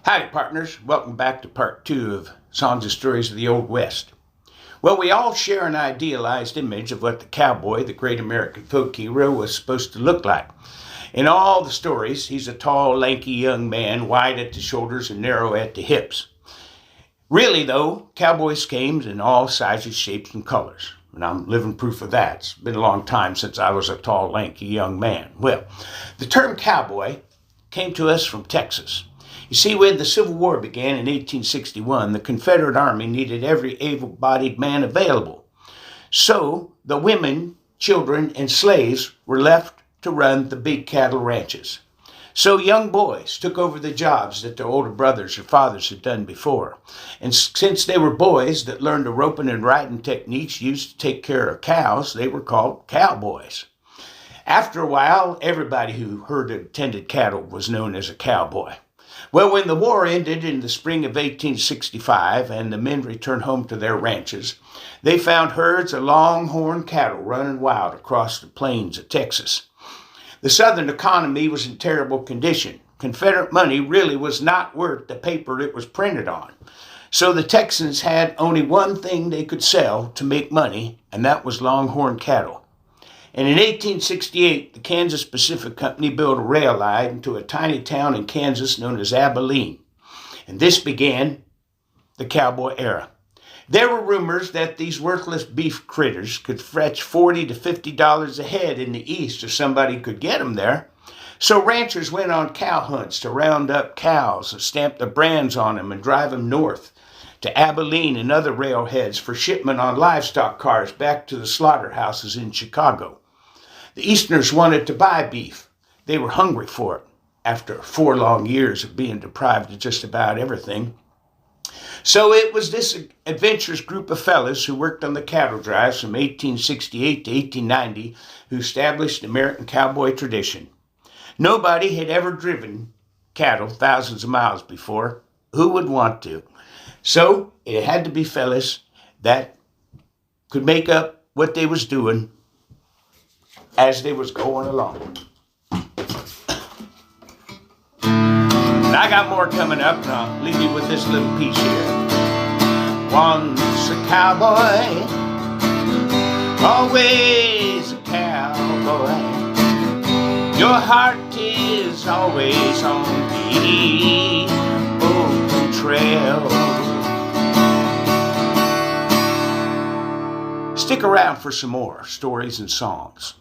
Howdy, partners. Welcome back to part 2 of Songs and Stories of the Old West. Well, we all share an idealized image of what the cowboy, the great American folk hero, was supposed to look like. In all the stories, he's a tall, lanky young man, wide at the shoulders and narrow at the hips. Really, though, cowboys came in all sizes, shapes, and colors. And I'm living proof of that. It's been a long time since I was a tall, lanky young man. Well, the term cowboy came to us from Texas. You see, when the Civil War began in 1861, the Confederate Army needed every able-bodied man available. So the women, children, and slaves were left to run the big cattle ranches. So young boys took over the jobs that their older brothers or fathers had done before. And since they were boys that learned the roping and riding techniques used to take care of cows, they were called cowboys. After a while, everybody who herded and tended cattle was known as a cowboy. Well, when the war ended in the spring of 1865 and the men returned home to their ranches, they found herds of longhorn cattle running wild across the plains of Texas. The Southern economy was in terrible condition. Confederate money really was not worth the paper it was printed on. So the Texans had only one thing they could sell to make money, and that was longhorn cattle. And in 1868, the Kansas Pacific Company built a rail line into a tiny town in Kansas known as Abilene. And this began the cowboy era. There were rumors that these worthless beef critters could fetch $40 to $50 a head in the East if somebody could get them there. So ranchers went on cow hunts to round up cows and stamp the brands on them and drive them north to Abilene and other railheads for shipment on livestock cars back to the slaughterhouses in Chicago. The Easterners wanted to buy beef. They were hungry for it after 4 long years of being deprived of just about everything. So it was this adventurous group of fellas who worked on the cattle drives from 1868 to 1890 who established the American cowboy tradition. Nobody had ever driven cattle thousands of miles before. Who would want to? So it had to be fellas that could make up what they was doing as they was going along. And I got more coming up, and I'll leave you with this little piece here. Once a cowboy, always a cowboy. Your heart is always on the old trail. Stick around for some more stories and songs.